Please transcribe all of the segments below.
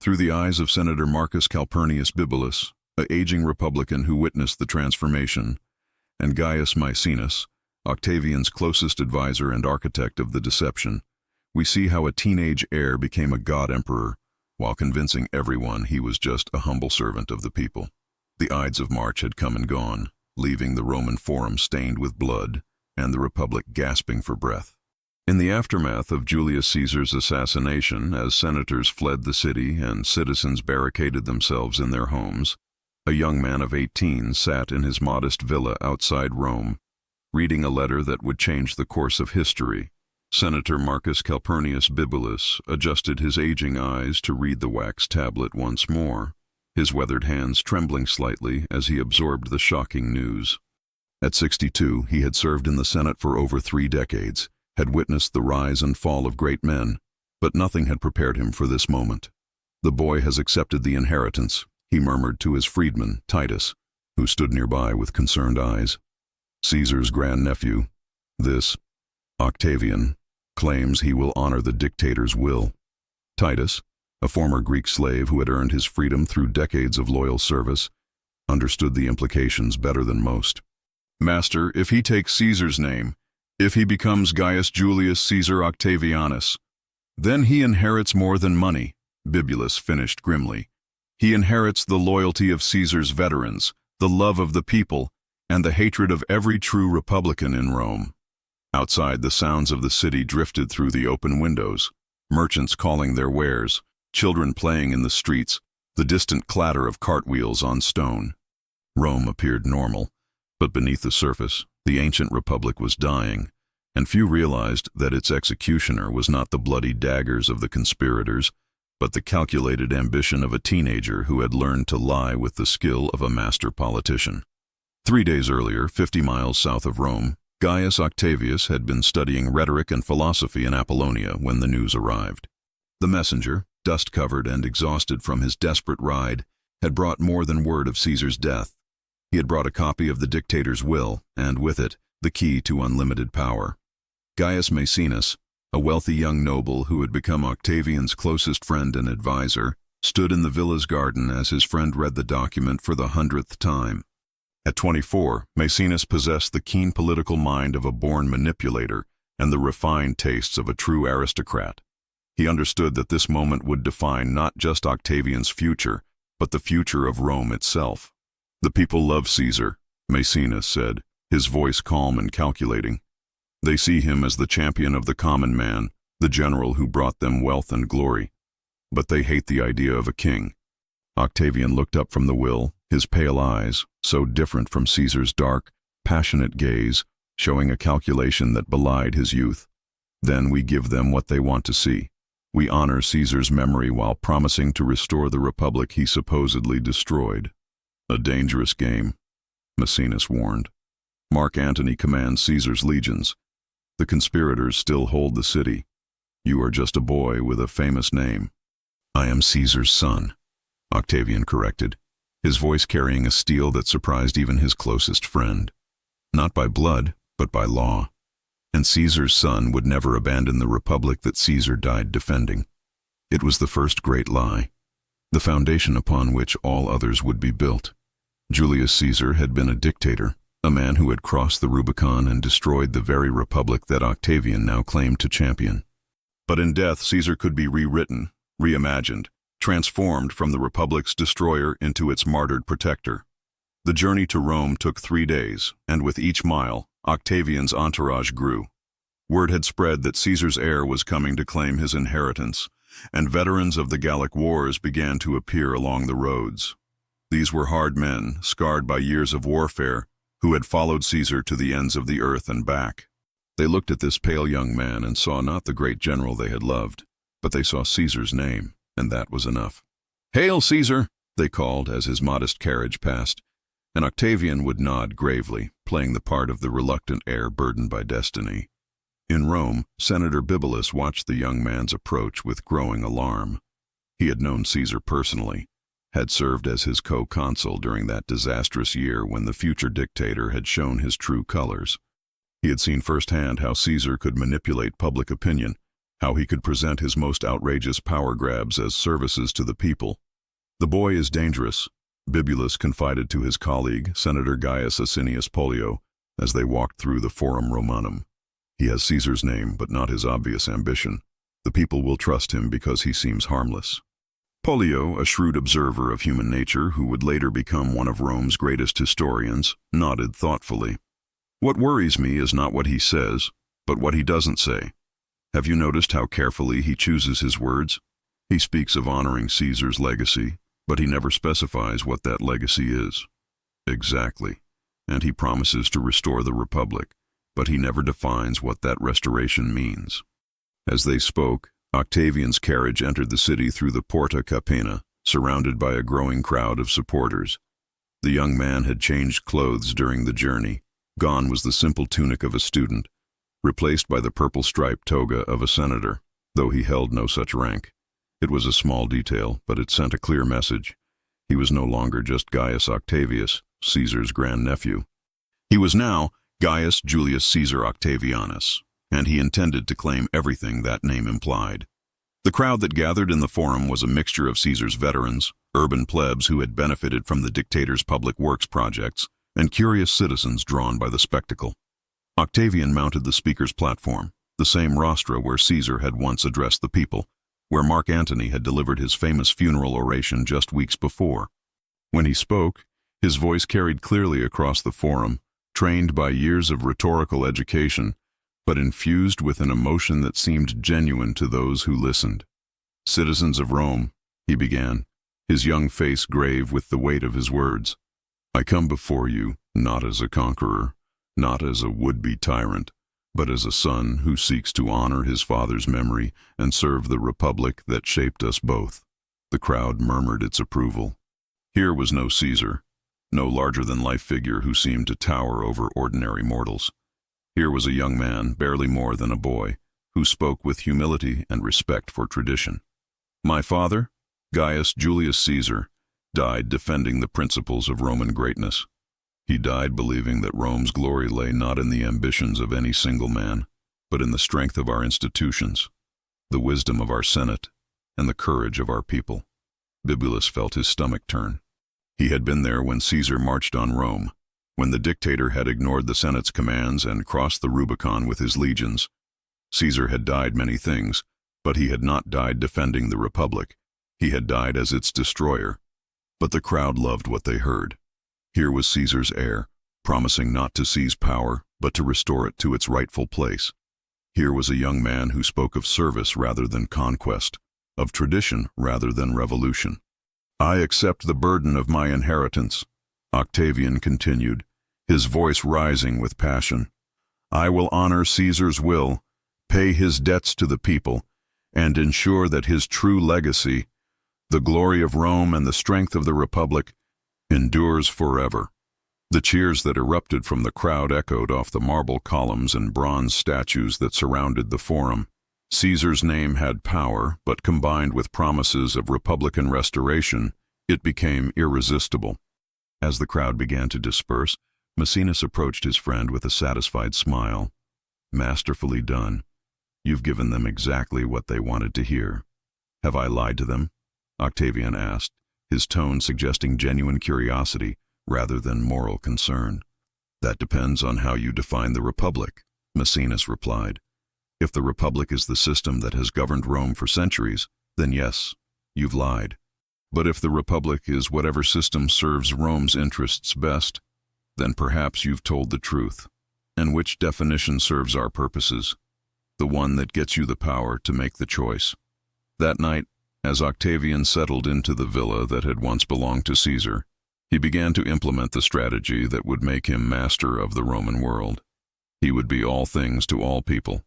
through the eyes of Senator Marcus Calpurnius Bibulus, an aging Republican who witnessed the transformation, and Gaius Maecenas, Octavian's closest advisor and architect of the deception, we see how a teenage heir became a god-emperor, while convincing everyone he was just a humble servant of the people. The Ides of March had come and gone, leaving the Roman Forum stained with blood, and the Republic gasping for breath. In the aftermath of Julius Caesar's assassination, as senators fled the city and citizens barricaded themselves in their homes, a young man of 18 sat in his modest villa outside Rome, reading a letter that would change the course of history. Senator Marcus Calpurnius Bibulus adjusted his aging eyes to read the wax tablet once more, his weathered hands trembling slightly as he absorbed the shocking news. At 62, he had served in the Senate for over 3 decades, had witnessed the rise and fall of great men, but nothing had prepared him for this moment. "The boy has accepted the inheritance," he murmured to his freedman, Titus, who stood nearby with concerned eyes. "Caesar's grandnephew, this Octavian, claims he will honor the dictator's will." Titus, a former Greek slave who had earned his freedom through decades of loyal service, understood the implications better than most. "Master, if he takes Caesar's name, if he becomes Gaius Julius Caesar Octavianus, then he inherits more than money," Bibulus finished grimly. "He inherits the loyalty of Caesar's veterans, the love of the people, and the hatred of every true Republican in Rome." Outside, the sounds of the city drifted through the open windows, merchants calling their wares, children playing in the streets, the distant clatter of cartwheels on stone. Rome appeared normal, but beneath the surface, the ancient republic was dying, and few realized that its executioner was not the bloody daggers of the conspirators, but the calculated ambition of a teenager who had learned to lie with the skill of a master politician. 3 days earlier, 50 miles south of Rome, Gaius Octavius had been studying rhetoric and philosophy in Apollonia when the news arrived. The messenger, dust-covered and exhausted from his desperate ride, had brought more than word of Caesar's death. He had brought a copy of the dictator's will, and with it, the key to unlimited power. Gaius Maecenas, a wealthy young noble who had become Octavian's closest friend and advisor, stood in the villa's garden as his friend read the document for the 100th time. At 24, Maecenas possessed the keen political mind of a born manipulator and the refined tastes of a true aristocrat. He understood that this moment would define not just Octavian's future, but the future of Rome itself. "The people love Caesar," Maecenas said, his voice calm and calculating. "They see him as the champion of the common man, the general who brought them wealth and glory. But they hate the idea of a king." Octavian looked up from the will, his pale eyes, so different from Caesar's dark, passionate gaze, showing a calculation that belied his youth. "Then we give them what they want to see. We honor Caesar's memory while promising to restore the republic he supposedly destroyed." "A dangerous game," Maecenas warned. "Mark Antony commands Caesar's legions. The conspirators still hold the city. You are just a boy with a famous name." "I am Caesar's son," Octavian corrected, his voice carrying a steel that surprised even his closest friend. "Not by blood, but by law. And Caesar's son would never abandon the republic that Caesar died defending. It was the first great lie, the foundation upon which all others would be built. Julius Caesar had been a dictator, a man who had crossed the Rubicon and destroyed the very republic that Octavian now claimed to champion. But in death, Caesar could be rewritten, reimagined, transformed from the republic's destroyer into its martyred protector. The journey to Rome took 3 days, and with each mile, Octavian's entourage grew. Word had spread that Caesar's heir was coming to claim his inheritance, and veterans of the Gallic Wars began to appear along the roads. These were hard men, scarred by years of warfare, who had followed Caesar to the ends of the earth and back. They looked at this pale young man and saw not the great general they had loved, but they saw Caesar's name, and that was enough. "Hail, Caesar!" they called as his modest carriage passed, and Octavian would nod gravely, playing the part of the reluctant heir burdened by destiny. In Rome, Senator Bibulus watched the young man's approach with growing alarm. He had known Caesar personally, had served as his co-consul during that disastrous year when the future dictator had shown his true colors. He had seen firsthand how Caesar could manipulate public opinion, how he could present his most outrageous power grabs as services to the people. "The boy is dangerous," Bibulus confided to his colleague, Senator Gaius Octavius Pollio, as they walked through the Forum Romanum. "He has Caesar's name, but not his obvious ambition. The people will trust him because he seems harmless." Pollio, a shrewd observer of human nature who would later become one of Rome's greatest historians, nodded thoughtfully. "What worries me is not what he says, but what he doesn't say. Have you noticed how carefully he chooses his words? He speaks of honoring Caesar's legacy, but he never specifies what that legacy is." "Exactly. And he promises to restore the Republic, but he never defines what that restoration means." As they spoke, Octavian's carriage entered the city through the Porta Capena, surrounded by a growing crowd of supporters. The young man had changed clothes during the journey. Gone was the simple tunic of a student, replaced by the purple-striped toga of a senator, though he held no such rank. It was a small detail, but it sent a clear message. He was no longer just Gaius Octavius, Caesar's grandnephew. He was now Gaius Julius Caesar Octavianus, and he intended to claim everything that name implied. The crowd that gathered in the Forum was a mixture of Caesar's veterans, urban plebs who had benefited from the dictator's public works projects, and curious citizens drawn by the spectacle. Octavian mounted the speaker's platform, the same rostra where Caesar had once addressed the people, where Mark Antony had delivered his famous funeral oration just weeks before. When he spoke, his voice carried clearly across the Forum, trained by years of rhetorical education, but infused with an emotion that seemed genuine to those who listened. "Citizens of Rome," he began, his young face grave with the weight of his words, "I come before you not as a conqueror, not as a would-be tyrant, but as a son who seeks to honor his father's memory and serve the republic that shaped us both." The crowd murmured its approval. Here was no Caesar, no larger-than-life figure who seemed to tower over ordinary mortals. Here was a young man, barely more than a boy, who spoke with humility and respect for tradition. "My father, Gaius Julius Caesar, died defending the principles of Roman greatness. He died believing that Rome's glory lay not in the ambitions of any single man, but in the strength of our institutions, the wisdom of our Senate, and the courage of our people." Bibulus felt his stomach turn. He had been there when Caesar marched on Rome, when the dictator had ignored the Senate's commands and crossed the Rubicon with his legions. Caesar had died many things, but he had not died defending the Republic. He had died as its destroyer. But the crowd loved what they heard. Here was Caesar's heir, promising not to seize power, but to restore it to its rightful place. Here was a young man who spoke of service rather than conquest, of tradition rather than revolution. "I accept the burden of my inheritance," Octavian continued, his voice rising with passion. "I will honor Caesar's will, pay his debts to the people, and ensure that his true legacy, the glory of Rome and the strength of the Republic, endures forever." The cheers that erupted from the crowd echoed off the marble columns and bronze statues that surrounded the Forum. Caesar's name had power, but combined with promises of Republican restoration, it became irresistible. As the crowd began to disperse, Maecenas approached his friend with a satisfied smile. "Masterfully done. You've given them exactly what they wanted to hear." "Have I lied to them?" Octavian asked, his tone suggesting genuine curiosity rather than moral concern. "That depends on how you define the Republic," Maecenas replied. "If the Republic is the system that has governed Rome for centuries, then yes, you've lied. But if the Republic is whatever system serves Rome's interests best, then perhaps you've told the truth. And which definition serves our purposes? The one that gets you the power to make the choice." That night, as Octavian settled into the villa that had once belonged to Caesar, he began to implement the strategy that would make him master of the Roman world. He would be all things to all people,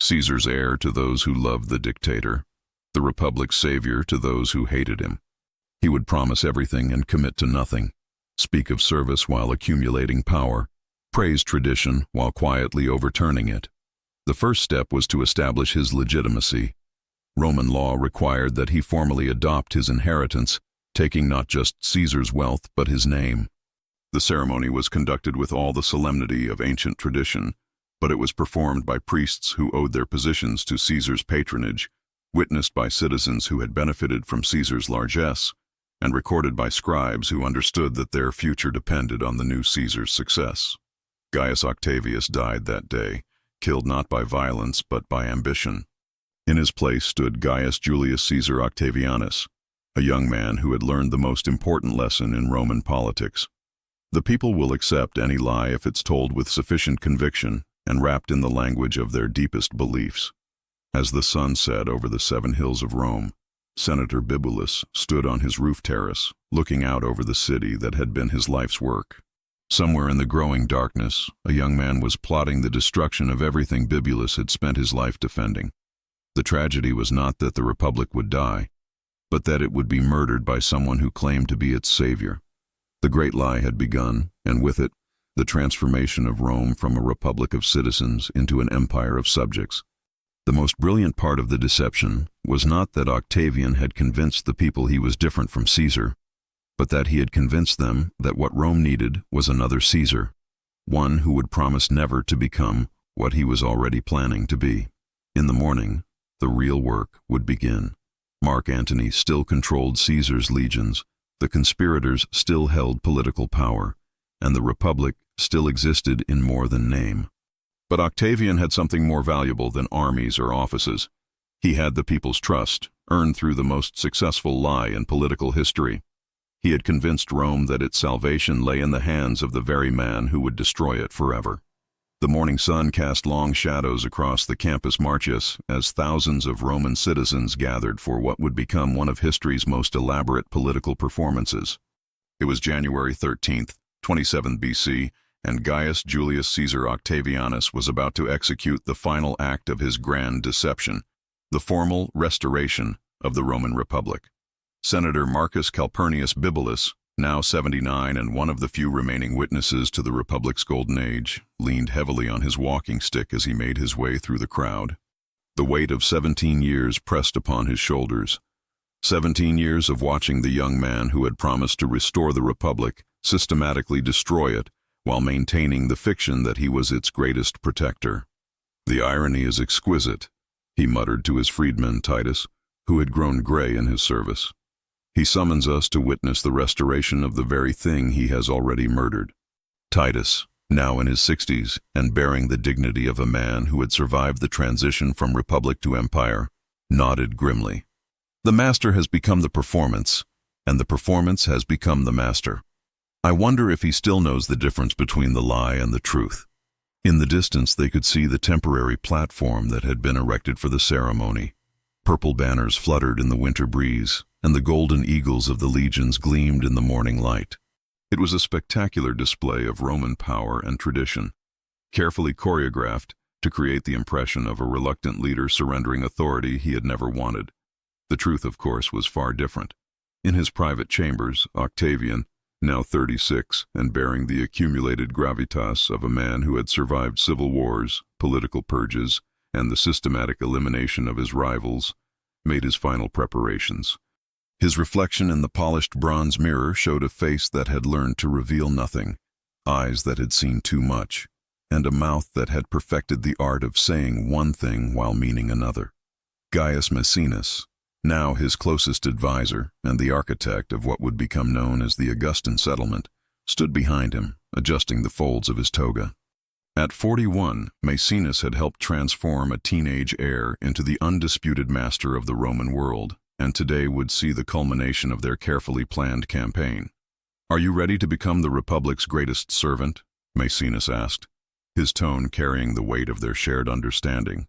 Caesar's heir to those who loved the dictator, the Republic's savior to those who hated him. He would promise everything and commit to nothing, speak of service while accumulating power, praise tradition while quietly overturning it. The first step was to establish his legitimacy. Roman law required that he formally adopt his inheritance, taking not just Caesar's wealth but his name. The ceremony was conducted with all the solemnity of ancient tradition, but it was performed by priests who owed their positions to Caesar's patronage, witnessed by citizens who had benefited from Caesar's largesse, and recorded by scribes who understood that their future depended on the new Caesar's success. Gaius Octavius died that day, killed not by violence but by ambition. In his place stood Gaius Julius Caesar Octavianus, a young man who had learned the most important lesson in Roman politics. The people will accept any lie if it's told with sufficient conviction and wrapped in the language of their deepest beliefs. As the sun set over the 7 hills of Rome, Senator Bibulus stood on his roof terrace, looking out over the city that had been his life's work. Somewhere in the growing darkness, a young man was plotting the destruction of everything Bibulus had spent his life defending. The tragedy was not that the Republic would die, but that it would be murdered by someone who claimed to be its savior. The great lie had begun, and with it, the transformation of Rome from a republic of citizens into an empire of subjects. The most brilliant part of the deception was not that Octavian had convinced the people he was different from Caesar, but that he had convinced them that what Rome needed was another Caesar, one who would promise never to become what he was already planning to be. In the morning, the real work would begin. Mark Antony still controlled Caesar's legions, the conspirators still held political power, and the Republic still existed in more than name. But Octavian had something more valuable than armies or offices. He had the people's trust, earned through the most successful lie in political history. He had convinced Rome that its salvation lay in the hands of the very man who would destroy it forever. The morning sun cast long shadows across the Campus Martius as thousands of Roman citizens gathered for what would become one of history's most elaborate political performances. It was January 13th, 27 BC, and Gaius Julius Caesar Octavianus was about to execute the final act of his grand deception, the formal restoration of the Roman Republic. Senator Marcus Calpurnius Bibulus, now 79 and one of the few remaining witnesses to the Republic's golden age, leaned heavily on his walking stick as he made his way through the crowd. The weight of 17 years pressed upon his shoulders. 17 years of watching the young man who had promised to restore the Republic systematically destroy it while maintaining the fiction that he was its greatest protector. "The irony is exquisite," he muttered to his freedman Titus, who had grown gray in his service. "He summons us to witness the restoration of the very thing he has already murdered." Titus, now in his 60s and bearing the dignity of a man who had survived the transition from republic to empire, nodded grimly. "The master has become the performance, and the performance has become the master. I wonder if he still knows the difference between the lie and the truth." In the distance they could see the temporary platform that had been erected for the ceremony. Purple banners fluttered in the winter breeze, and the golden eagles of the legions gleamed in the morning light. It was a spectacular display of Roman power and tradition, carefully choreographed to create the impression of a reluctant leader surrendering authority he had never wanted. The truth, of course, was far different. In his private chambers, Octavian, now 36 and bearing the accumulated gravitas of a man who had survived civil wars, political purges, and the systematic elimination of his rivals, made his final preparations. His reflection in the polished bronze mirror showed a face that had learned to reveal nothing, eyes that had seen too much, and a mouth that had perfected the art of saying one thing while meaning another. Gaius Maecenas, now his closest advisor and the architect of what would become known as the Augustan settlement, stood behind him, adjusting the folds of his toga. At 41, Maecenas had helped transform a teenage heir into the undisputed master of the Roman world, and today would see the culmination of their carefully planned campaign. "Are you ready to become the Republic's greatest servant?" Maecenas asked, his tone carrying the weight of their shared understanding.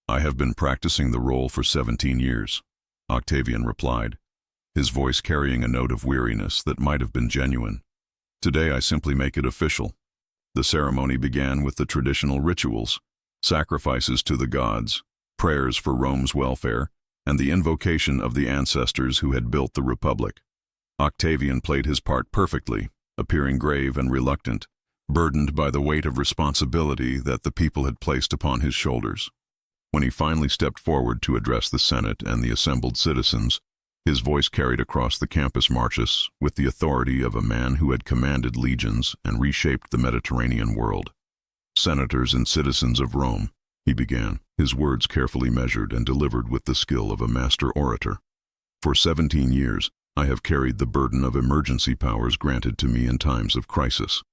"I have been practicing the role for 17 years, Octavian replied, his voice carrying a note of weariness that might have been genuine. "Today I simply make it official." The ceremony began with the traditional rituals, sacrifices to the gods, prayers for Rome's welfare, and the invocation of the ancestors who had built the Republic. Octavian played his part perfectly, appearing grave and reluctant, burdened by the weight of responsibility that the people had placed upon his shoulders. When he finally stepped forward to address the Senate and the assembled citizens, his voice carried across the Campus Martius with the authority of a man who had commanded legions and reshaped the Mediterranean world. "Senators and citizens of Rome," he began, his words carefully measured and delivered with the skill of a master orator. "For 17 years, I have carried the burden of emergency powers granted to me in times of crisis.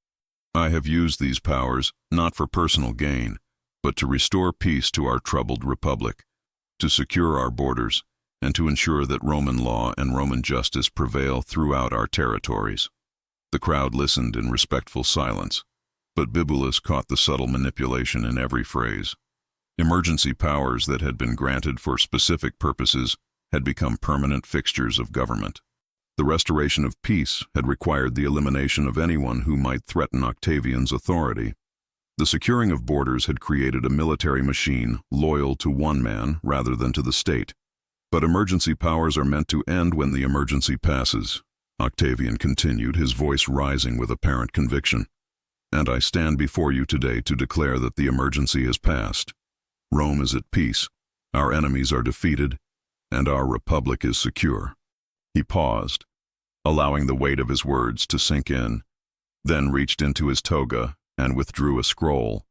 I have used these powers not for personal gain, but to restore peace to our troubled republic, to secure our borders, and to ensure that Roman law and Roman justice prevail throughout our territories." The crowd listened in respectful silence, but Bibulus caught the subtle manipulation in every phrase. Emergency powers that had been granted for specific purposes had become permanent fixtures of government. The restoration of peace had required the elimination of anyone who might threaten Octavian's authority. The securing of borders had created a military machine loyal to one man rather than to the state. But emergency powers are meant to end when the emergency passes, Octavian continued, his voice rising with apparent conviction. "And I stand before you today to declare that the emergency has passed. Rome is at peace, our enemies are defeated, and our republic is secure." He paused, allowing the weight of his words to sink in, then reached into his toga and withdrew a scroll,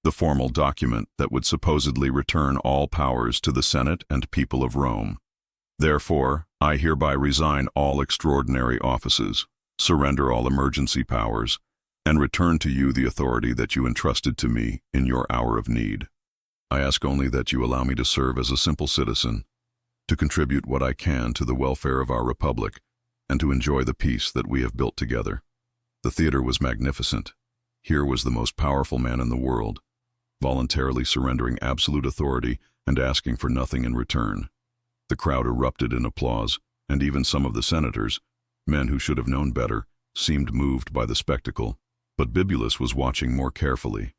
the formal document that would supposedly return all powers to the Senate and people of Rome. "Therefore, I hereby resign all extraordinary offices, surrender all emergency powers, and return to you the authority that you entrusted to me in your hour of need. I ask only that you allow me to serve as a simple citizen, to contribute what I can to the welfare of our republic, and to enjoy the peace that we have built together." The theater was magnificent. Here was the most powerful man in the world, voluntarily surrendering absolute authority and asking for nothing in return. The crowd erupted in applause, and even some of the senators, men who should have known better, seemed moved by the spectacle. But Bibulus was watching more carefully.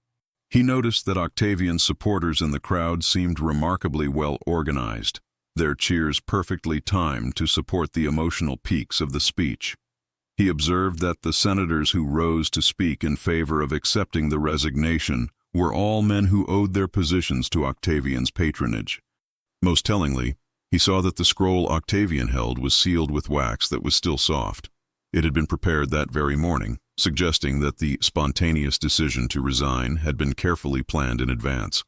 He noticed that Octavian's supporters in the crowd seemed remarkably well organized, their cheers perfectly timed to support the emotional peaks of the speech. He observed that the senators who rose to speak in favor of accepting the resignation were all men who owed their positions to Octavian's patronage. Most tellingly, he saw that the scroll Octavian held was sealed with wax that was still soft. It had been prepared that very morning, suggesting that the spontaneous decision to resign had been carefully planned in advance.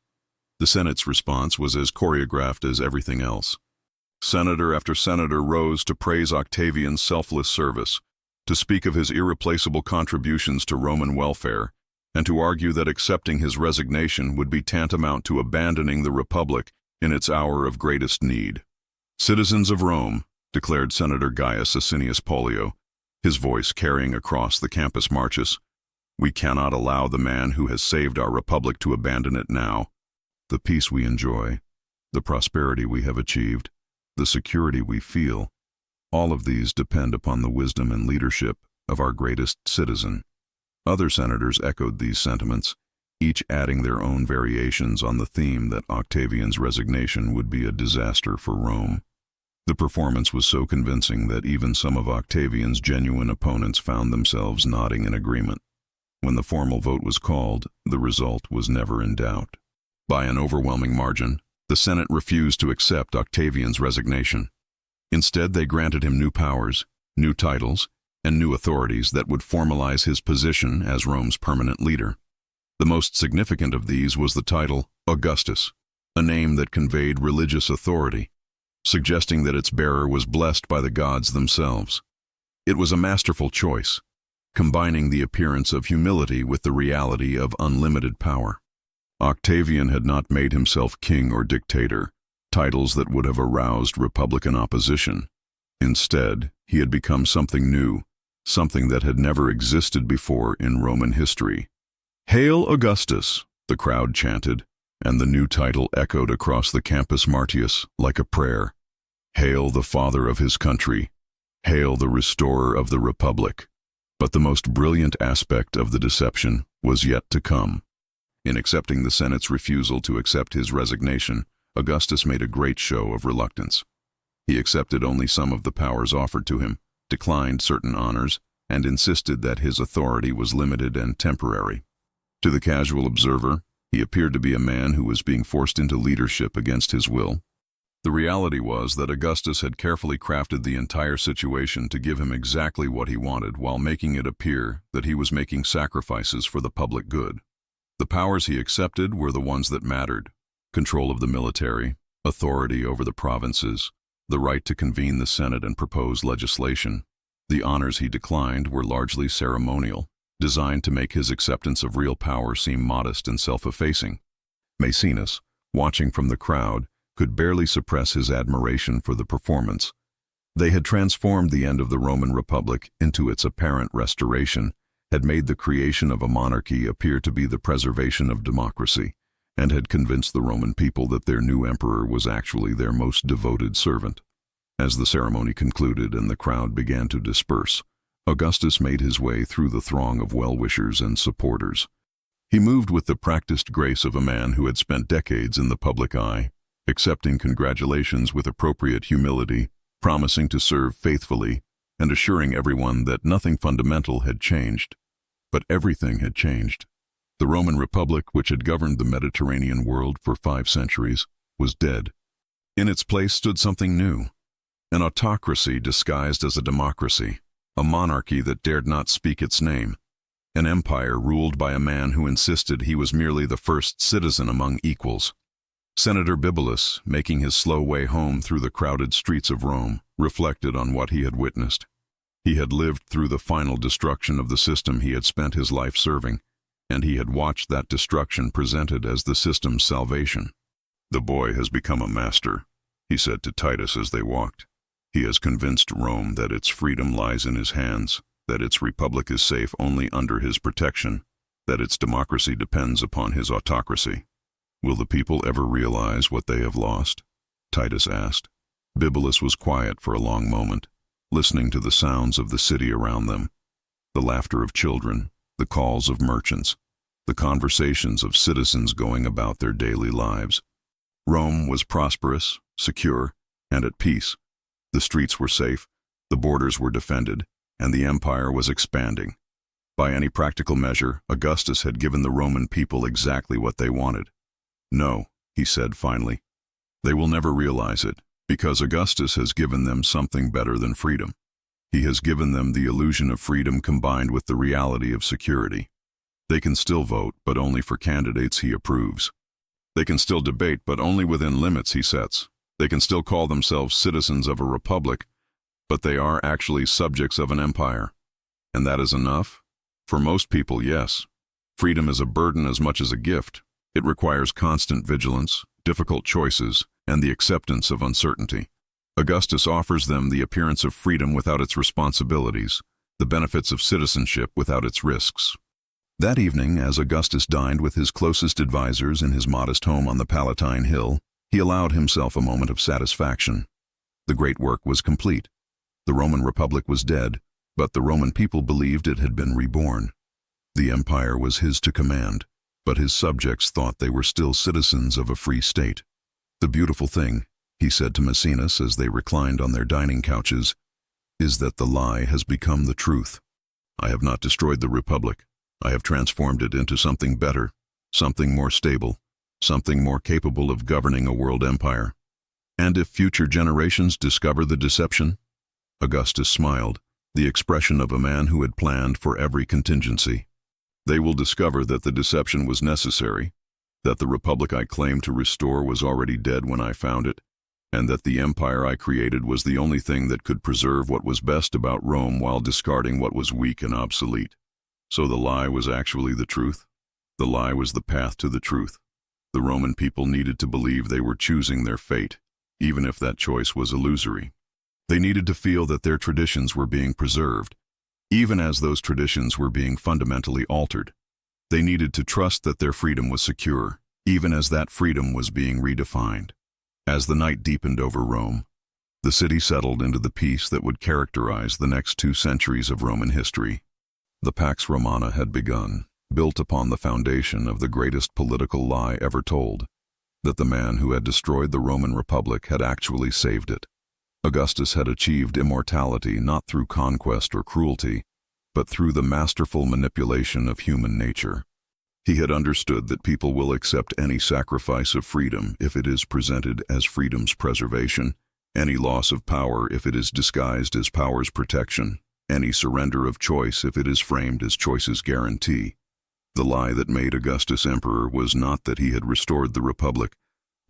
The Senate's response was as choreographed as everything else. Senator after senator rose to praise Octavian's selfless service, to speak of his irreplaceable contributions to Roman welfare, and to argue that accepting his resignation would be tantamount to abandoning the Republic in its hour of greatest need. "Citizens of Rome," declared Senator Gaius Octavius, his voice carrying across the campus marches, "we cannot allow the man who has saved our republic to abandon it now. The peace we enjoy, the prosperity we have achieved, the security we feel, all of these depend upon the wisdom and leadership of our greatest citizen." Other senators echoed these sentiments, each adding their own variations on the theme that Octavian's resignation would be a disaster for Rome. The performance was so convincing that even some of Octavian's genuine opponents found themselves nodding in agreement. When the formal vote was called, the result was never in doubt. By an overwhelming margin, the Senate refused to accept Octavian's resignation. Instead, they granted him new powers, new titles, and new authorities that would formalize his position as Rome's permanent leader. The most significant of these was the title Augustus, a name that conveyed religious authority, suggesting that its bearer was blessed by the gods themselves. It was a masterful choice, combining the appearance of humility with the reality of unlimited power. Octavian had not made himself king or dictator, titles that would have aroused Republican opposition. Instead, he had become something new, something that had never existed before in Roman history. "Hail Augustus," the crowd chanted, and the new title echoed across the Campus Martius like a prayer. Hail the father of his country. Hail the restorer of the Republic. But the most brilliant aspect of the deception was yet to come. In accepting the Senate's refusal to accept his resignation, Augustus made a great show of reluctance. He accepted only some of the powers offered to him, declined certain honors, and insisted that his authority was limited and temporary. To the casual observer, he appeared to be a man who was being forced into leadership against his will. The reality was that Augustus had carefully crafted the entire situation to give him exactly what he wanted while making it appear that he was making sacrifices for the public good. The powers he accepted were the ones that mattered: control of the military, authority over the provinces, the right to convene the Senate and propose legislation. The honors he declined were largely ceremonial, designed to make his acceptance of real power seem modest and self-effacing. Maecenas, watching from the crowd, could barely suppress his admiration for the performance. They had transformed the end of the Roman Republic into its apparent restoration, had made the creation of a monarchy appear to be the preservation of democracy, and had convinced the Roman people that their new emperor was actually their most devoted servant. As the ceremony concluded and the crowd began to disperse, Augustus made his way through the throng of well-wishers and supporters. He moved with the practiced grace of a man who had spent decades in the public eye, accepting congratulations with appropriate humility, promising to serve faithfully, and assuring everyone that nothing fundamental had changed. But everything had changed. The Roman Republic, which had governed the Mediterranean world for 5 centuries, was dead. In its place stood something new: an autocracy disguised as a democracy, a monarchy that dared not speak its name, an empire ruled by a man who insisted he was merely the first citizen among equals. Senator Bibulus, making his slow way home through the crowded streets of Rome, reflected on what he had witnessed. He had lived through the final destruction of the system he had spent his life serving, and he had watched that destruction presented as the system's salvation. "The boy has become a master," he said to Titus as they walked. "He has convinced Rome that its freedom lies in his hands, that its republic is safe only under his protection, that its democracy depends upon his autocracy." "Will the people ever realize what they have lost?" Titus asked. Bibulus was quiet for a long moment, listening to the sounds of the city around them, the laughter of children, the calls of merchants, the conversations of citizens going about their daily lives. Rome was prosperous, secure, and at peace. The streets were safe, the borders were defended, and the empire was expanding. By any practical measure, Augustus had given the Roman people exactly what they wanted. "No," he said finally. "They will never realize it, because Augustus has given them something better than freedom. He has given them the illusion of freedom combined with the reality of security. They can still vote, but only for candidates he approves. They can still debate, but only within limits he sets. They can still call themselves citizens of a republic, but they are actually subjects of an empire. And that is enough? For most people, yes. Freedom is a burden as much as a gift. It requires constant vigilance, difficult choices, and the acceptance of uncertainty. Augustus offers them the appearance of freedom without its responsibilities, the benefits of citizenship without its risks." That evening, as Augustus dined with his closest advisors in his modest home on the Palatine Hill, he allowed himself a moment of satisfaction. The great work was complete. The Roman Republic was dead, but the Roman people believed it had been reborn. The empire was his to command, but his subjects thought they were still citizens of a free state. "The beautiful thing," he said to Maecenas as they reclined on their dining couches, "is that the lie has become the truth. I have not destroyed the Republic. I have transformed it into something better, something more stable, something more capable of governing a world empire. And if future generations discover the deception?" Augustus smiled, the expression of a man who had planned for every contingency. "They will discover that the deception was necessary, that the republic I claimed to restore was already dead when I found it, and that the empire I created was the only thing that could preserve what was best about Rome while discarding what was weak and obsolete. So the lie was actually the truth. The lie was the path to the truth. The Roman people needed to believe they were choosing their fate, even if that choice was illusory. They needed to feel that their traditions were being preserved, even as those traditions were being fundamentally altered. They needed to trust that their freedom was secure, even as that freedom was being redefined. As the night deepened over Rome, the city settled into the peace that would characterize the next 2 centuries of Roman history. The Pax Romana had begun, built upon the foundation of the greatest political lie ever told, that the man who had destroyed the Roman Republic had actually saved it. Augustus had achieved immortality not through conquest or cruelty, but through the masterful manipulation of human nature. He had understood that people will accept any sacrifice of freedom if it is presented as freedom's preservation, any loss of power if it is disguised as power's protection, any surrender of choice if it is framed as choice's guarantee. The lie that made Augustus emperor was not that he had restored the Republic,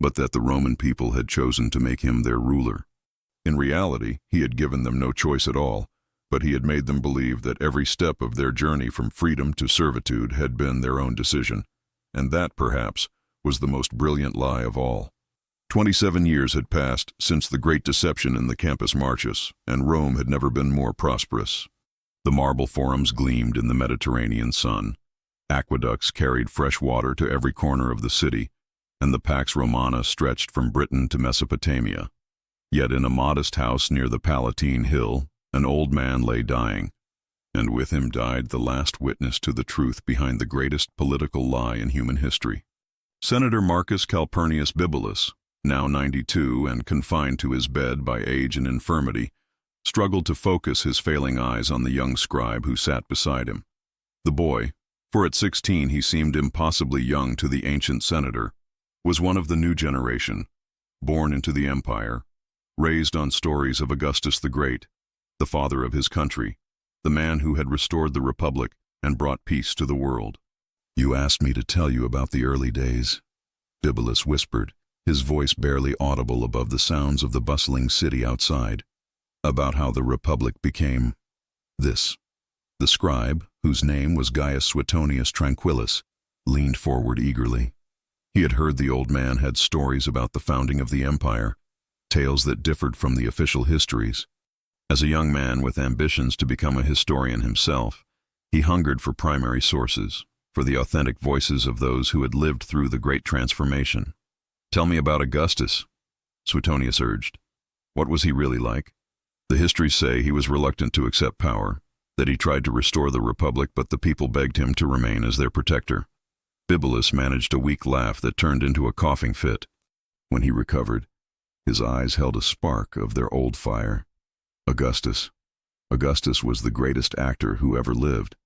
but that the Roman people had chosen to make him their ruler. In reality, he had given them no choice at all, but he had made them believe that every step of their journey from freedom to servitude had been their own decision, and that, perhaps, was the most brilliant lie of all. 27 years had passed since the great deception in the Campus Martius, and Rome had never been more prosperous. The marble forums gleamed in the Mediterranean sun. Aqueducts carried fresh water to every corner of the city, and the Pax Romana stretched from Britain to Mesopotamia. Yet in a modest house near the Palatine Hill, an old man lay dying, and with him died the last witness to the truth behind the greatest political lie in human history. Senator Marcus Calpurnius Bibulus, now 92 and confined to his bed by age and infirmity, struggled to focus his failing eyes on the young scribe who sat beside him. The boy, for at 16 he seemed impossibly young to the ancient senator, was one of the new generation, born into the empire, raised on stories of Augustus the Great, the father of his country, the man who had restored the Republic and brought peace to the world. "You asked me to tell you about the early days," Bibulus whispered, his voice barely audible above the sounds of the bustling city outside, "about how the Republic became this." The scribe, whose name was Gaius Suetonius Tranquillus, leaned forward eagerly. He had heard the old man had stories about the founding of the empire, tales that differed from the official histories. As a young man with ambitions to become a historian himself, he hungered for primary sources, for the authentic voices of those who had lived through the great transformation. "Tell me about Augustus," Suetonius urged. "What was he really like?" "The histories say he was reluctant to accept power, that he tried to restore the Republic, but the people begged him to remain as their protector." Bibulus managed a weak laugh that turned into a coughing fit. When he recovered, his eyes held a spark of their old fire. Augustus was the greatest actor who ever lived.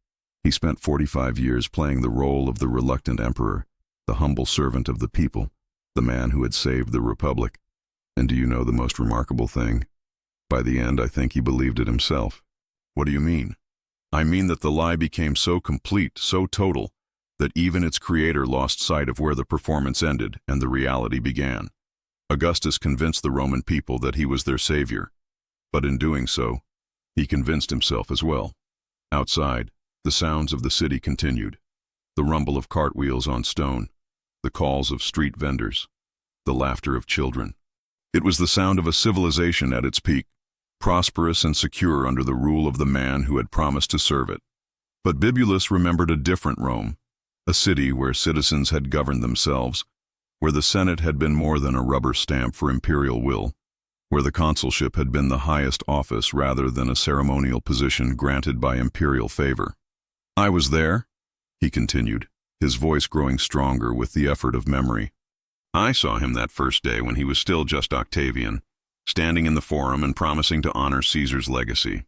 He spent 45 years playing the role of the reluctant emperor, the humble servant of the people, the man who had saved the Republic. And do you know the most remarkable thing? By the end, I think he believed it himself. "What do you mean?" "I mean that the lie became so complete, so total, that even its creator lost sight of where the performance ended and the reality began. Augustus convinced the Roman people that he was their savior, but in doing so, he convinced himself as well." Outside, the sounds of the city continued. The rumble of cartwheels on stone, the calls of street vendors, the laughter of children. It was the sound of a civilization at its peak, prosperous and secure under the rule of the man who had promised to serve it. But Bibulus remembered a different Rome, a city where citizens had governed themselves, where the Senate had been more than a rubber stamp for imperial will, where the consulship had been the highest office rather than a ceremonial position granted by imperial favor. "I was there," he continued, his voice growing stronger with the effort of memory. "I saw him that first day when he was still just Octavian, standing in the forum and promising to honor Caesar's legacy.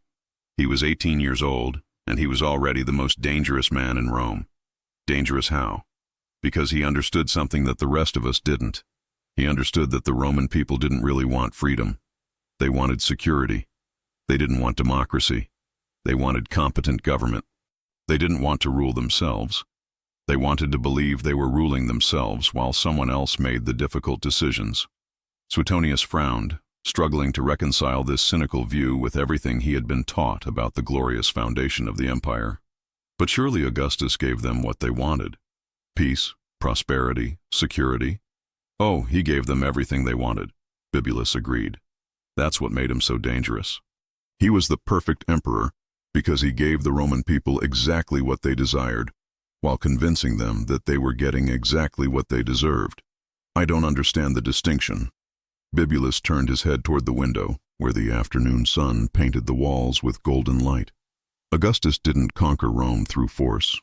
He was 18 years old, and he was already the most dangerous man in Rome. Dangerous how? Because he understood something that the rest of us didn't. He understood that the Roman people didn't really want freedom. They wanted security. They didn't want democracy. They wanted competent government. They didn't want to rule themselves. They wanted to believe they were ruling themselves while someone else made the difficult decisions." Suetonius frowned, struggling to reconcile this cynical view with everything he had been taught about the glorious foundation of the empire. But surely Augustus gave them what they wanted. Peace, prosperity, security. "Oh, he gave them everything they wanted," Bibulus agreed. "That's what made him so dangerous. He was the perfect emperor because he gave the Roman people exactly what they desired, while convincing them that they were getting exactly what they deserved. I don't understand the distinction." Bibulus turned his head toward the window, where the afternoon sun painted the walls with golden light. Augustus didn't conquer Rome through force.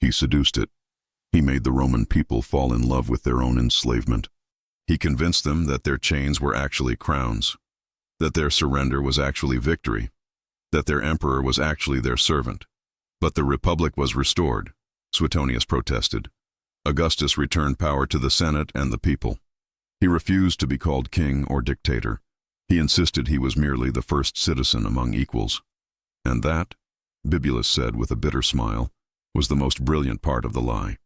He seduced it. He made the Roman people fall in love with their own enslavement. He convinced them that their chains were actually crowns, that their surrender was actually victory, that their emperor was actually their servant. But the Republic was restored, Suetonius protested. Augustus returned power to the Senate and the people. He refused to be called king or dictator. He insisted he was merely the first citizen among equals. "And that," Bibulus said with a bitter smile, was the most brilliant part of the lie.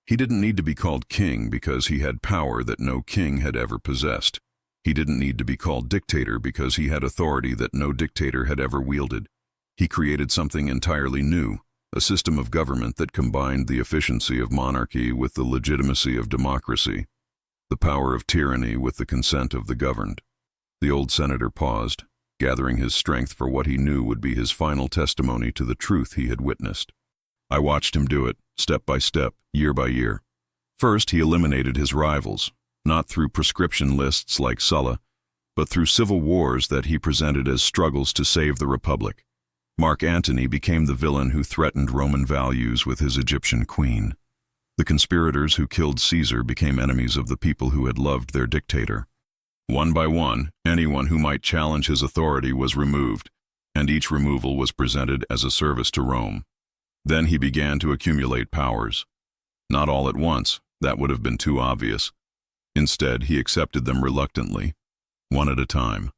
He didn't need to be called king because he had power that no king had ever possessed. He didn't need to be called dictator because he had authority that no dictator had ever wielded. He created something entirely new, a system of government that combined the efficiency of monarchy with the legitimacy of democracy, the power of tyranny with the consent of the governed. The old senator paused, gathering his strength for what he knew would be his final testimony to the truth he had witnessed. I watched him do it, step by step, year by year. First, he eliminated his rivals, not through prescription lists like Sulla, but through civil wars that he presented as struggles to save the Republic. Mark Antony became the villain who threatened Roman values with his Egyptian queen. The conspirators who killed Caesar became enemies of the people who had loved their dictator. One by one, anyone who might challenge his authority was removed, and each removal was presented as a service to Rome. Then he began to accumulate powers. Not all at once, that would have been too obvious. Instead, he accepted them reluctantly, one at a time,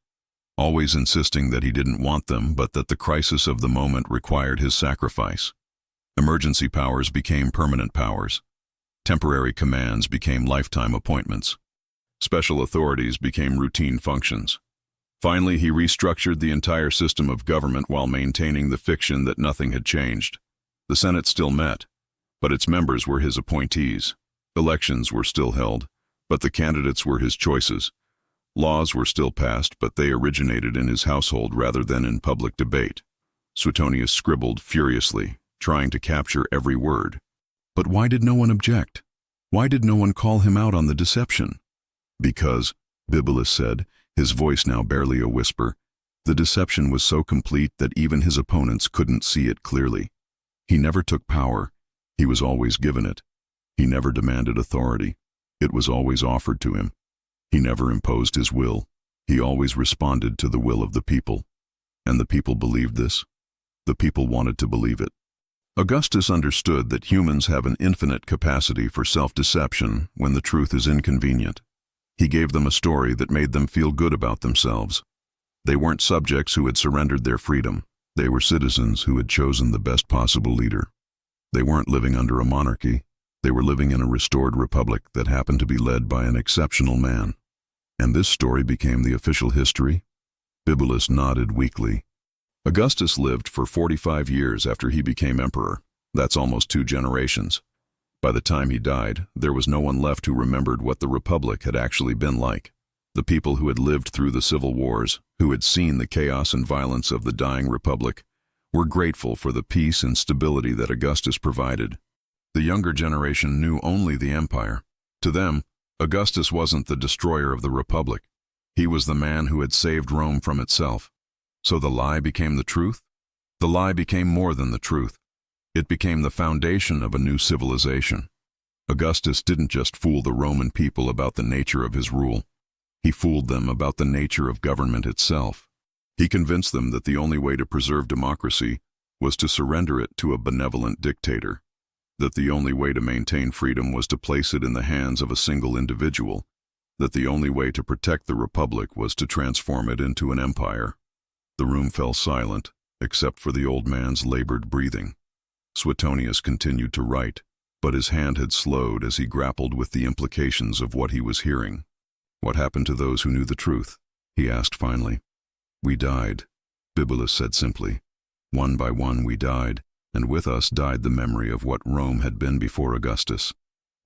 always insisting that he didn't want them, but that the crisis of the moment required his sacrifice. Emergency powers became permanent powers. Temporary commands became lifetime appointments. Special authorities became routine functions. Finally, he restructured the entire system of government while maintaining the fiction that nothing had changed. The Senate still met, but its members were his appointees. Elections were still held, but the candidates were his choices. Laws were still passed, but they originated in his household rather than in public debate. Suetonius scribbled furiously, trying to capture every word. But why did no one object? Why did no one call him out on the deception? Because, Bibulus said, his voice now barely a whisper, the deception was so complete that even his opponents couldn't see it clearly. He never took power. He was always given it. He never demanded authority. It was always offered to him. He never imposed his will. He always responded to the will of the people. And the people believed this. The people wanted to believe it. Augustus understood that humans have an infinite capacity for self-deception when the truth is inconvenient. He gave them a story that made them feel good about themselves. They weren't subjects who had surrendered their freedom. They were citizens who had chosen the best possible leader. They weren't living under a monarchy. They were living in a restored republic that happened to be led by an exceptional man. And this story became the official history? Bibulus nodded weakly. Augustus lived for 45 years after he became emperor. That's almost 2 generations. By the time he died, there was no one left who remembered what the Republic had actually been like. The people who had lived through the civil wars, who had seen the chaos and violence of the dying Republic, were grateful for the peace and stability that Augustus provided. The younger generation knew only the empire. To them, Augustus wasn't the destroyer of the Republic. He was the man who had saved Rome from itself. So the lie became the truth? The lie became more than the truth. It became the foundation of a new civilization. Augustus didn't just fool the Roman people about the nature of his rule. He fooled them about the nature of government itself. He convinced them that the only way to preserve democracy was to surrender it to a benevolent dictator, that the only way to maintain freedom was to place it in the hands of a single individual, that the only way to protect the Republic was to transform it into an empire. The room fell silent, except for the old man's labored breathing. Suetonius continued to write, but his hand had slowed as he grappled with the implications of what he was hearing. "What happened to those who knew the truth?" he asked finally. "We died," Bibulus said simply. "One by one we died, and with us died the memory of what Rome had been before Augustus.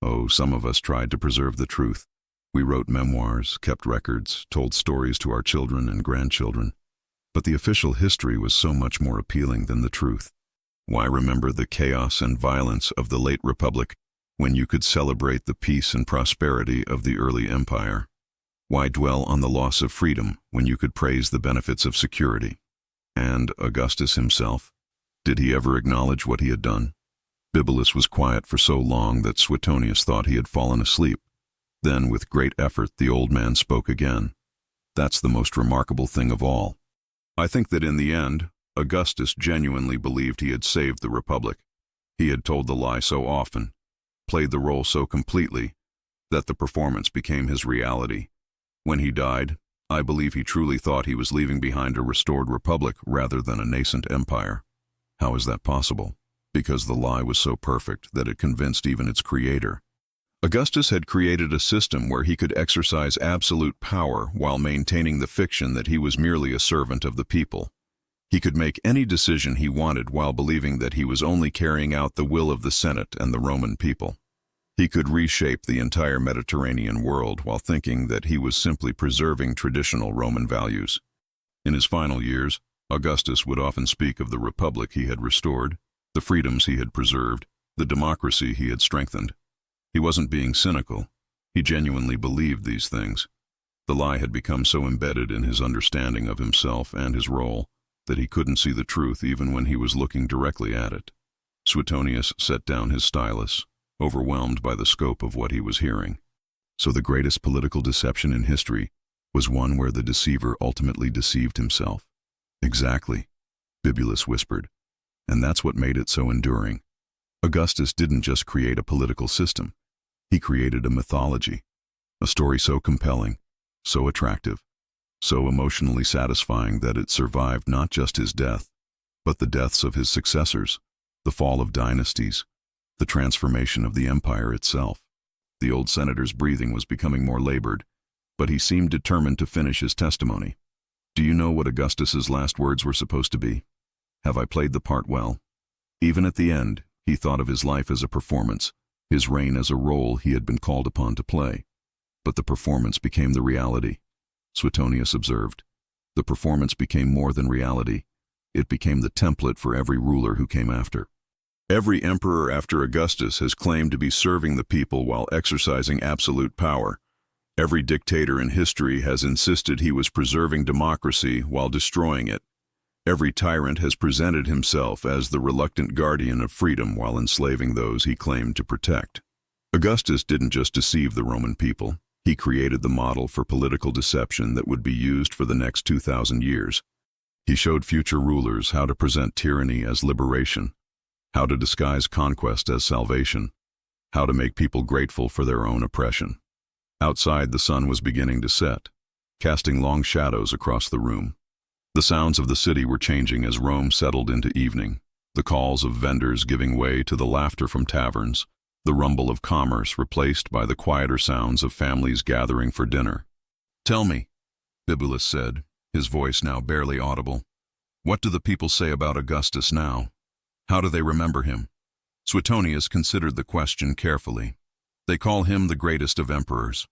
Oh, some of us tried to preserve the truth. We wrote memoirs, kept records, told stories to our children and grandchildren. But the official history was so much more appealing than the truth. Why remember the chaos and violence of the late Republic when you could celebrate the peace and prosperity of the early empire? Why dwell on the loss of freedom when you could praise the benefits of security? And Augustus himself, did he ever acknowledge what he had done? Bibulus was quiet for so long that Suetonius thought he had fallen asleep. Then, with great effort, the old man spoke again. "That's the most remarkable thing of all. I think that in the end, Augustus genuinely believed he had saved the Republic. He had told the lie so often, played the role so completely, that the performance became his reality. When he died, I believe he truly thought he was leaving behind a restored republic rather than a nascent empire." "How is that possible?" because the lie was so perfect that it convinced even its creator. Augustus had created a system where he could exercise absolute power while maintaining the fiction that he was merely a servant of the people. He could make any decision he wanted while believing that he was only carrying out the will of the Senate and the Roman people. He could reshape the entire Mediterranean world while thinking that he was simply preserving traditional Roman values. In his final years, Augustus would often speak of the republic he had restored, the freedoms he had preserved, the democracy he had strengthened. He wasn't being cynical. He genuinely believed these things. The lie had become so embedded in his understanding of himself and his role that he couldn't see the truth even when he was looking directly at it. Suetonius set down his stylus, overwhelmed by the scope of what he was hearing. So the greatest political deception in history was one where the deceiver ultimately deceived himself. Exactly, Bibulus whispered, and that's what made it so enduring. Augustus didn't just create a political system. He created a mythology, a story so compelling, so attractive, so emotionally satisfying that it survived not just his death, but the deaths of his successors, the fall of dynasties, the transformation of the empire itself. The old senator's breathing was becoming more labored, but he seemed determined to finish his testimony. Do you know what Augustus's last words were supposed to be? Have I played the part well? Even at the end, he thought of his life as a performance, his reign as a role he had been called upon to play. But the performance became the reality. Suetonius observed. The performance became more than reality. It became the template for every ruler who came after. Every emperor after Augustus has claimed to be serving the people while exercising absolute power. Every dictator in history has insisted he was preserving democracy while destroying it. Every tyrant has presented himself as the reluctant guardian of freedom while enslaving those he claimed to protect. Augustus didn't just deceive the Roman people. He created the model for political deception that would be used for the next 2,000 years. He showed future rulers how to present tyranny as liberation, how to disguise conquest as salvation, how to make people grateful for their own oppression. Outside, the sun was beginning to set, casting long shadows across the room. The sounds of the city were changing as Rome settled into evening, the calls of vendors giving way to the laughter from taverns, the rumble of commerce replaced by the quieter sounds of families gathering for dinner. "Tell me," Bibulus said, his voice now barely audible, "what do the people say about Augustus now? How do they remember him?" Suetonius considered the question carefully. They call him the greatest of emperors.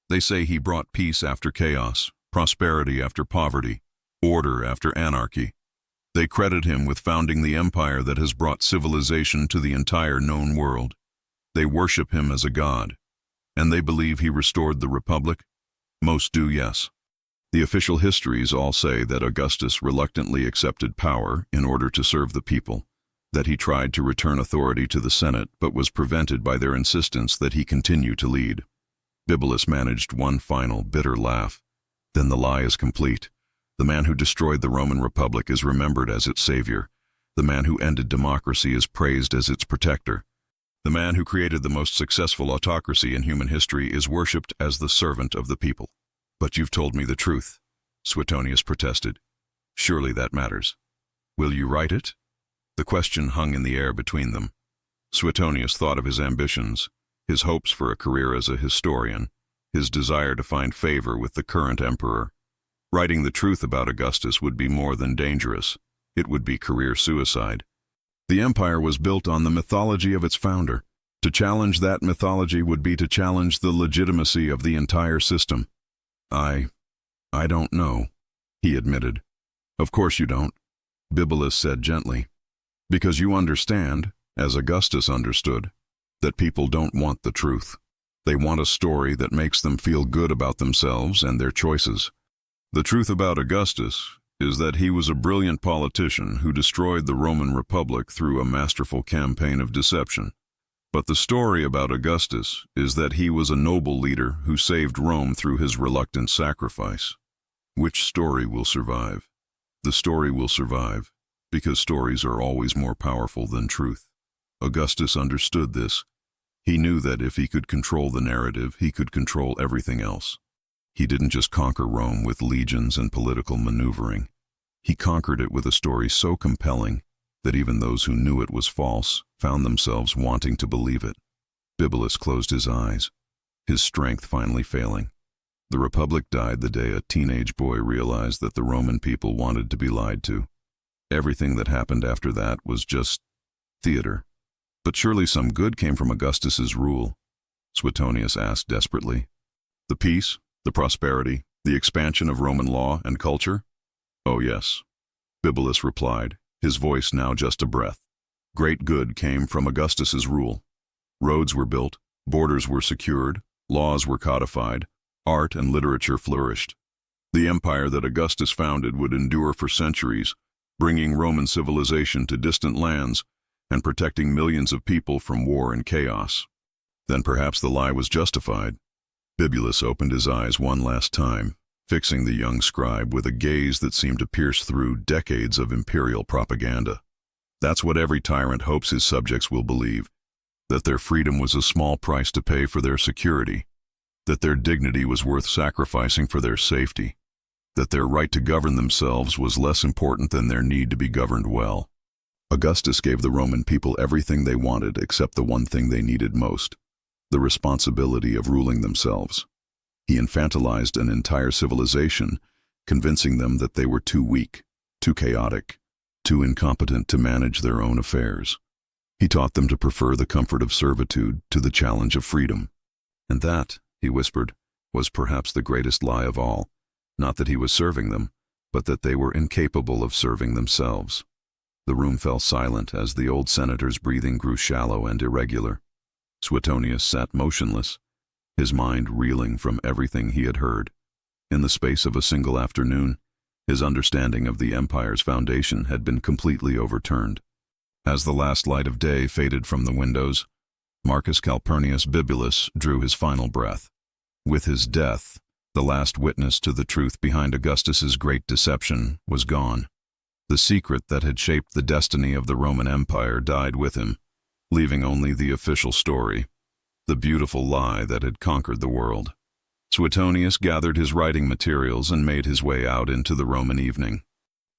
They say he brought peace after chaos, prosperity after poverty, order after anarchy. They credit him with founding the empire that has brought civilization to the entire known world. They worship him as a god. And they believe he restored the republic? Most do, yes. The official histories all say that Augustus reluctantly accepted power in order to serve the people, that he tried to return authority to the Senate but was prevented by their insistence that he continue to lead. Bibulus managed one final, bitter laugh. Then the lie is complete. The man who destroyed the Roman Republic is remembered as its savior. The man who ended democracy is praised as its protector. The man who created the most successful autocracy in human history is worshipped as the servant of the people. "But you've told me the truth," Suetonius protested. "Surely that matters. Will you write it?" The question hung in the air between them. Suetonius thought of his ambitions, his hopes for a career as a historian, his desire to find favor with the current emperor. Writing the truth about Augustus would be more than dangerous. It would be career suicide. The empire was built on the mythology of its founder. To challenge that mythology would be to challenge the legitimacy of the entire system. I don't know," he admitted. "Of course you don't," Bibulus said gently. "Because you understand, as Augustus understood, that people don't want the truth. They want a story that makes them feel good about themselves and their choices. The truth about Augustus is that he was a brilliant politician who destroyed the Roman Republic through a masterful campaign of deception. But the story about Augustus is that he was a noble leader who saved Rome through his reluctant sacrifice. Which story will survive? The story will survive, because stories are always more powerful than truth. Augustus understood this. He knew that if he could control the narrative, he could control everything else. He didn't just conquer Rome with legions and political maneuvering. He conquered it with a story so compelling that even those who knew it was false found themselves wanting to believe it. Bibulus closed his eyes, his strength finally failing. The Republic died the day a teenage boy realized that the Roman people wanted to be lied to. Everything that happened after that was just theater. But surely some good came from Augustus's rule, Suetonius asked desperately. The peace, the prosperity, the expansion of Roman law and culture? Oh yes, Bibulus replied, his voice now just a breath. Great good came from Augustus's rule. Roads were built, borders were secured, laws were codified, art and literature flourished. The empire that Augustus founded would endure for centuries, bringing Roman civilization to distant lands and protecting millions of people from war and chaos. Then perhaps the lie was justified. Bibulus opened his eyes one last time, fixing the young scribe with a gaze that seemed to pierce through decades of imperial propaganda. That's what every tyrant hopes his subjects will believe, that their freedom was a small price to pay for their security, that their dignity was worth sacrificing for their safety, that their right to govern themselves was less important than their need to be governed well. Augustus gave the Roman people everything they wanted except the one thing they needed most, the responsibility of ruling themselves. He infantilized an entire civilization, convincing them that they were too weak, too chaotic, too incompetent to manage their own affairs. He taught them to prefer the comfort of servitude to the challenge of freedom. And that, he whispered, was perhaps the greatest lie of all. Not that he was serving them, but that they were incapable of serving themselves. The room fell silent as the old senator's breathing grew shallow and irregular. Suetonius sat motionless, his mind reeling from everything he had heard. In the space of a single afternoon, his understanding of the empire's foundation had been completely overturned. As the last light of day faded from the windows, Marcus Calpurnius Bibulus drew his final breath. With his death, the last witness to the truth behind Augustus's great deception was gone. The secret that had shaped the destiny of the Roman Empire died with him, leaving only the official story, the beautiful lie that had conquered the world. Suetonius gathered his writing materials and made his way out into the Roman evening.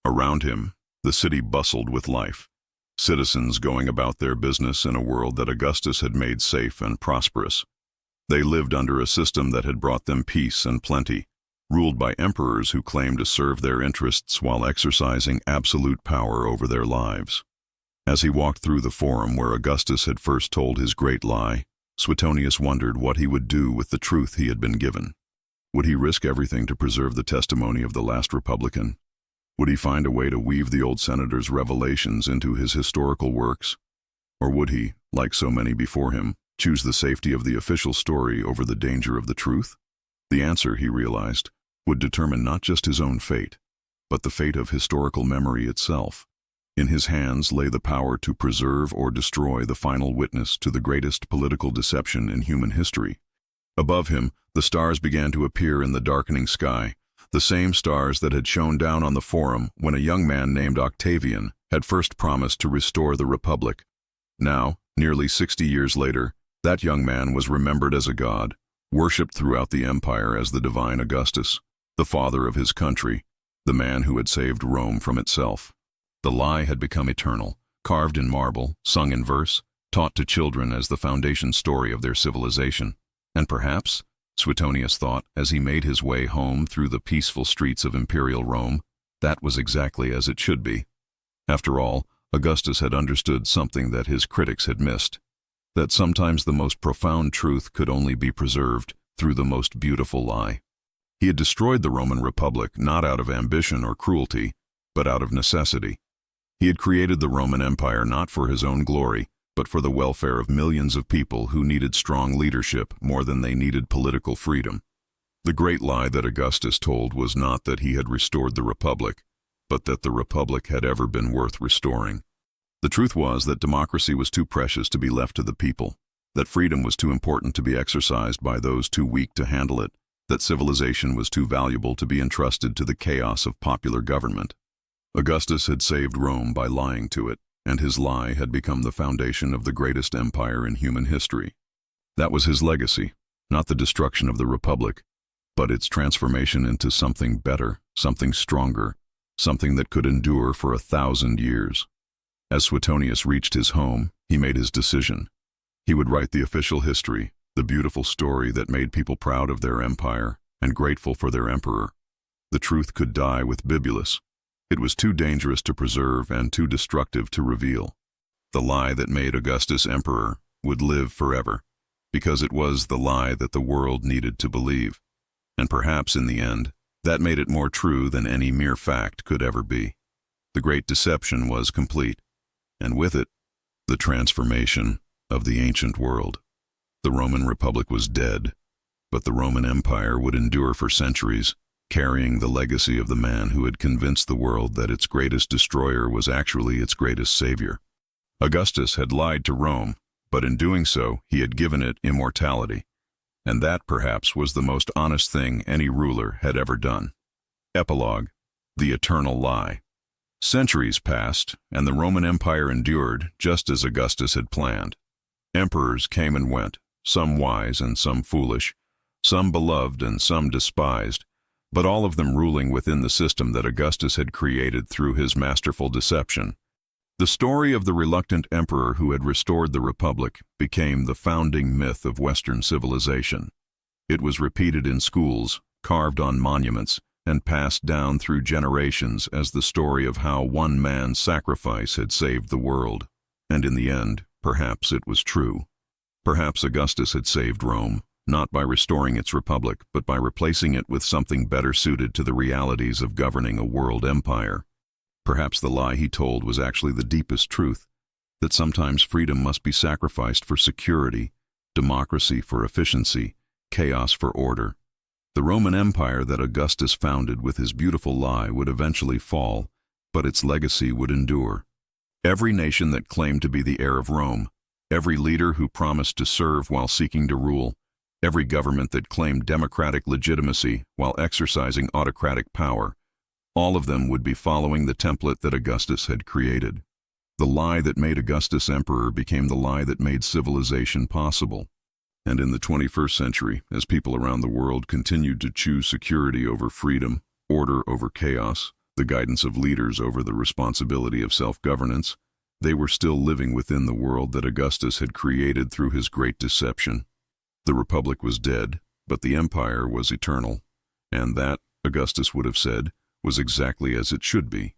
Around him, the city bustled with life, citizens going about their business in a world that Augustus had made safe and prosperous. They lived under a system that had brought them peace and plenty, ruled by emperors who claimed to serve their interests while exercising absolute power over their lives. As he walked through the forum where Augustus had first told his great lie, Suetonius wondered what he would do with the truth he had been given. Would he risk everything to preserve the testimony of the last Republican? Would he find a way to weave the old senator's revelations into his historical works? Or would he, like so many before him, choose the safety of the official story over the danger of the truth? The answer, he realized, would determine not just his own fate, but the fate of historical memory itself. In his hands lay the power to preserve or destroy the final witness to the greatest political deception in human history. Above him, the stars began to appear in the darkening sky, the same stars that had shone down on the forum when a young man named Octavian had first promised to restore the Republic. Now, nearly 60 years later, that young man was remembered as a god, worshipped throughout the empire as the divine Augustus, the father of his country, the man who had saved Rome from itself. The lie had become eternal, carved in marble, sung in verse, taught to children as the foundation story of their civilization. And perhaps, Suetonius thought as he made his way home through the peaceful streets of imperial Rome, that was exactly as it should be. After all, Augustus had understood something that his critics had missed, that sometimes the most profound truth could only be preserved through the most beautiful lie. He had destroyed the Roman Republic not out of ambition or cruelty, but out of necessity. He had created the Roman Empire not for his own glory, but for the welfare of millions of people who needed strong leadership more than they needed political freedom. The great lie that Augustus told was not that he had restored the Republic, but that the Republic had ever been worth restoring. The truth was that democracy was too precious to be left to the people, that freedom was too important to be exercised by those too weak to handle it, that civilization was too valuable to be entrusted to the chaos of popular government. Augustus had saved Rome by lying to it, and his lie had become the foundation of the greatest empire in human history. That was his legacy, not the destruction of the Republic, but its transformation into something better, something stronger, something that could endure for 1,000 years. As Suetonius reached his home, he made his decision. He would write the official history, the beautiful story that made people proud of their empire and grateful for their emperor. The truth could die with Bibulus. It was too dangerous to preserve and too destructive to reveal. The lie that made Augustus emperor would live forever, because it was the lie that the world needed to believe. And perhaps in the end, that made it more true than any mere fact could ever be. The great deception was complete, and with it, the transformation of the ancient world. The Roman Republic was dead, but the Roman Empire would endure for centuries, carrying the legacy of the man who had convinced the world that its greatest destroyer was actually its greatest savior. Augustus had lied to Rome, but in doing so, he had given it immortality. And that, perhaps, was the most honest thing any ruler had ever done. Epilogue: the eternal lie. Centuries passed, and the Roman Empire endured just as Augustus had planned. Emperors came and went, some wise and some foolish, some beloved and some despised, but all of them ruling within the system that Augustus had created through his masterful deception. The story of the reluctant emperor who had restored the Republic became the founding myth of Western civilization. It was repeated in schools, carved on monuments, and passed down through generations as the story of how one man's sacrifice had saved the world. And in the end, perhaps it was true. Perhaps Augustus had saved Rome, not by restoring its republic, but by replacing it with something better suited to the realities of governing a world empire. Perhaps the lie he told was actually the deepest truth, that sometimes freedom must be sacrificed for security, democracy for efficiency, chaos for order. The Roman Empire that Augustus founded with his beautiful lie would eventually fall, but its legacy would endure. Every nation that claimed to be the heir of Rome, every leader who promised to serve while seeking to rule, every government that claimed democratic legitimacy while exercising autocratic power, all of them would be following the template that Augustus had created. The lie that made Augustus emperor became the lie that made civilization possible. And in the 21st century, as people around the world continued to choose security over freedom, order over chaos, the guidance of leaders over the responsibility of self-governance, they were still living within the world that Augustus had created through his great deception. The Republic was dead, but the empire was eternal, and that, Augustus would have said, was exactly as it should be.